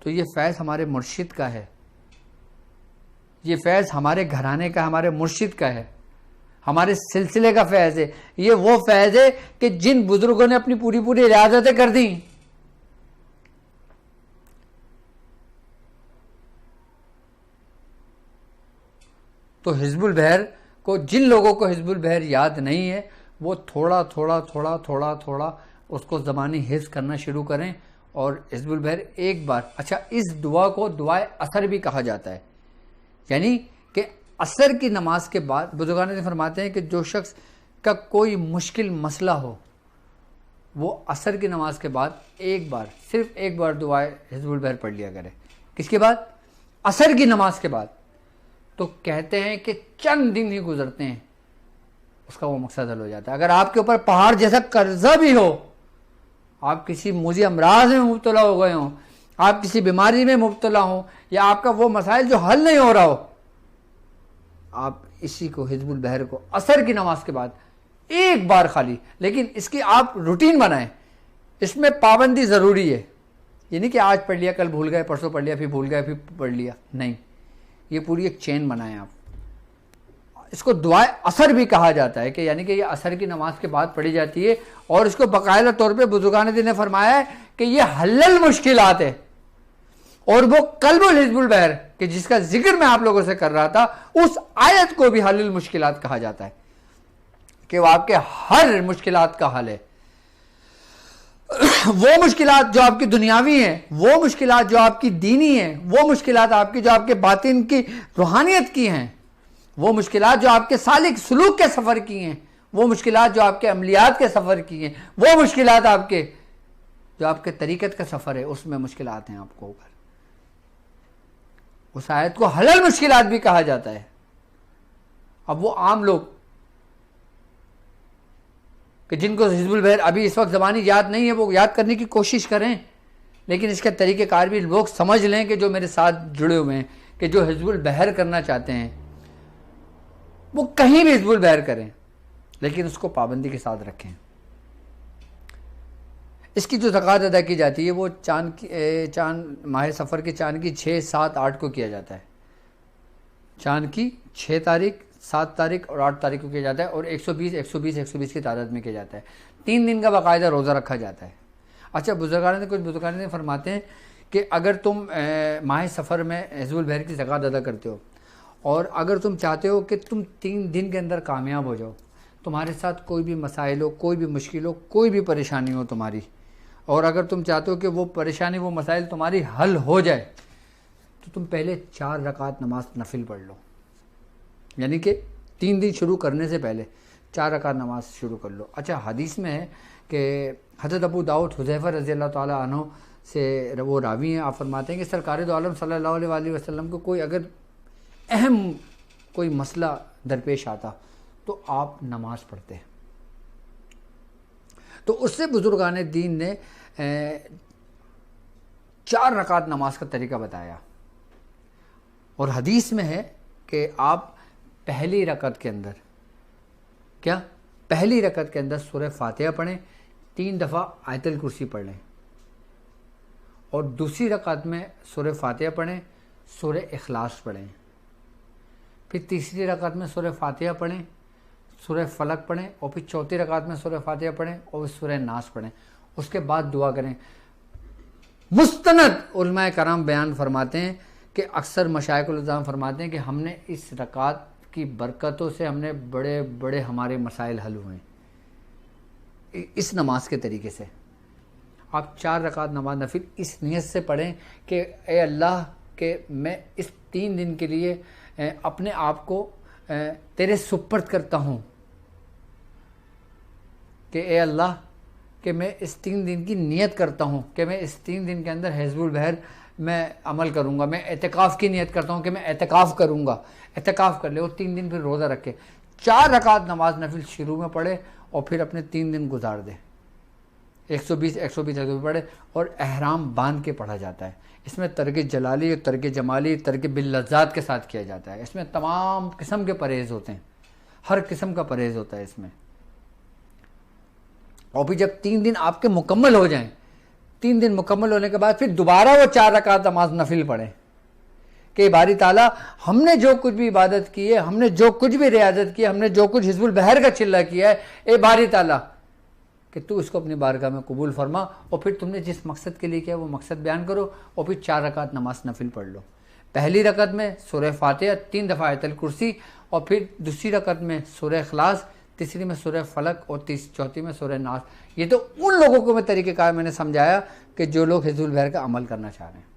तो ये फैज़ हमारे मुर्शिद का है, ये फैज़ हमारे घराने का, हमारे मुर्शिद का है, हमारे सिलसिले का फैज़ है। ये वो फैज़ है कि जिन बुजुर्गों ने अपनी पूरी पूरी रियाजतें कर दी, तो हिज़्बुल बहर को, जिन लोगों को हिज़्बुल बहर याद नहीं है, वो थोड़ा थोड़ा थोड़ा थोड़ा थोड़ा उसको ज़बानी हिफ्ज़ करना शुरू करें। और हिज़्बुल बहर एक बार, अच्छा, इस दुआ को दुआए असर भी कहा जाता है, यानी कि असर की नमाज के बाद बुजुर्गान ने फरमाते हैं कि जो शख्स का कोई मुश्किल मसला हो, वो असर की नमाज के बाद एक बार, सिर्फ एक बार दुआए हिज़्बुल बहर पढ़ लिया करे। किसके बाद? असर की नमाज के बाद। तो कहते हैं कि चंद दिन ही गुजरते हैं, उसका वो मकसद हल हो जाता है। अगर आपके ऊपर पहाड़ जैसा कर्जा भी हो, आप किसी मुझे अमराज में मुब्तला हो गए हों, आप किसी बीमारी में मुब्तला हो, या आपका वो मसाइल जो हल नहीं हो रहा हो, आप इसी को, हिज़्बुल बहर को, असर की नमाज के बाद एक बार खाली, लेकिन इसकी आप रूटीन बनाएं, इसमें पाबंदी ज़रूरी है। ये नहीं कि आज पढ़ लिया, कल भूल गए, परसों पढ़ लिया, फिर भूल गए, फिर पढ़ लिया, नहीं, ये पूरी एक चेन बनाएं आप। इसको दुआए असर भी कहा जाता है कि यानी कि ये असर की नमाज के बाद पढ़ी जाती है, और इसको बाकायदा तौर पे बुजुर्गान दीन ने फरमाया है कि ये हल्लल मुश्किलात है। और वो कल्बुल हिज़्बुल बहर कि जिसका जिक्र मैं आप लोगों से कर रहा था, उस आयत को भी हल्लुल मुश्किलात कहा जाता है कि वो आपके हर मुश्किलात का हल है। वो मुश्किलात जो आपकी दुनियावी हैं, वो मुश्किलात जो आपकी दीनी हैं, वो मुश्किलात आपकी जो आपके बातिन की रूहानियत की हैं, वो मुश्किलात जो आपके सालिक सुलूक के सफ़र की हैं, वो मुश्किलात जो आपके अमलियात के सफ़र की हैं, वो मुश्किलात आपके जो आपके तरीक़त का सफ़र है, उसमें मुश्किलात हैं आपको ऊपर। उस आयत को हलल मुश्किलात भी कहा जाता है। अब वो आम लोग कि जिनको हिज़्बुल बहर अभी इस वक्त ज़बानी याद नहीं है, वो याद करने की कोशिश करें, लेकिन इसके तरीक़ेकार भी लोग समझ लें कि जो मेरे साथ जुड़े हुए हैं, कि जो हिज़्बुल बहर करना चाहते हैं वो कहीं भी हिज़्बुल बहर करें, लेकिन उसको पाबंदी के साथ रखें। इसकी जो ज़कात अदा की जाती है वो चांद माह सफ़र के चांद की 6, 7, 8 को किया जाता है। चांद की 6 तारीख, 7 तारीख और 8 तारीख को किया जाता है, और 120 की तादाद में किया जाता है। 3 दिन का बाकायदा रोज़ा रखा जाता है। अच्छा, कुछ बुजुर्गान ने फरमाते हैं कि अगर तुम माह सफ़र में हिज़्बुल बहर की ज़कात अदा करते हो, और अगर तुम चाहते हो कि तुम 3 दिन के अंदर कामयाब हो जाओ, तुम्हारे साथ कोई भी मसाइल हो, कोई भी मुश्किल हो, कोई भी परेशानी हो तुम्हारी, और अगर तुम चाहते हो कि वो परेशानी, वो मसाइल तुम्हारी हल हो जाए, तो तुम पहले 4 रकात नमाज नफिल पढ़ लो। यानी कि 3 दिन शुरू करने से पहले 4 रकात नमाज शुरू कर लो। अच्छा, हदीस में है कि हज़रत अबू दाऊद हुज़ैफ़ा रज़ी अल्लाह ताला अन्हु से वो रावी हैं, आप फरमाते हैं कि सरकार दो आलम सल्लल्लाहु अलैहि वसल्लम को कोई अगर अहम कोई मसला दरपेश आता तो आप नमाज पढ़ते हैं। तो उससे बुजुर्गान दीन ने 4 रकात नमाज का तरीका बताया, और हदीस में है कि आप पहली रकात के अंदर पहली रकात के अंदर सूरह फातिहा पढ़ें, 3 दफ़ा आयतुल कुर्सी पढ़ लें, और दूसरी रकात में सूरह फातिहा पढ़ें, सूरह इखलास पढ़ें, फिर तीसरी रकात में सूरह फातिहा पढ़ें, सूरह फलक पढ़ें, और फिर चौथी रकात में सूरह फातिहा पढ़ें और सूरह नास पढ़ें। उसके बाद दुआ करें। मुस्तनद उलमाए कराम बयान फरमाते हैं कि अक्सर मशाइखुल इस्लाम फरमाते हैं कि हमने इस रकात की बरकतों से हमने बड़े बड़े हमारे मसाइल हल हुए हैं इस नमाज के तरीके से। आप 4 रकात नमाज नफिल इस नीयत से पढ़ें कि ए अल्लाह के मैं इस 3 दिन के लिए अपने आप को तेरे सुपर्द करता हूँ, कि ए अल्लाह कि मैं इस 3 दिन की नियत करता हूँ कि मैं इस 3 दिन के अंदर हिज़्बुल बहर मैं अमल करूँगा। मैं एतिकाफ़ की नियत करता हूँ कि मैं एतिकाफ़ करूँगा। एतिकाफ़ कर ले, और 3 दिन फिर रोज़ा रखे, 4 रकात नमाज नफिल शुरू में पढ़े, और फिर अपने 3 दिन गुजार दे। 120 पढ़े, और एहराम बांध के पढ़ा जाता है। इसमें तर्क जलाली, तर्क जमाली, तर्क बिल्लज़ात के साथ किया जाता है। इसमें तमाम किस्म के परहेज़ होते हैं, हर किस्म का परहेज़ होता है इसमें। और फिर जब 3 दिन आपके मुकम्मल हो जाएं, 3 दिन मुकम्मल होने के बाद फिर दोबारा वो 4 रकात नमाज नफिल पढ़ें कि बारी ताला हमने जो कुछ भी इबादत की है, हमने जो कुछ भी रियाजत की है, हमने जो कुछ हिजबुल बहर का चिल्ला किया है, ए बारी ताला कि तू इसको अपनी बारगाह में कबूल फरमा और फिर तुमने जिस मकसद के लिए किया वो मकसद बयान करो और फिर 4 रकात नमाज नफिल पढ़ लो। पहली रकत में सूरह फातिहा 3 दफ़ा आयतुल कुर्सी और फिर दूसरी रकत में सूरह इखलास, तीसरी में सूरह फलक और चौथी में सूरह नास। ये तो उन लोगों को मैं तरीक़ेकार मैंने समझाया कि जो लोग हिजबुल बहर का अमल करना चाह रहे हैं।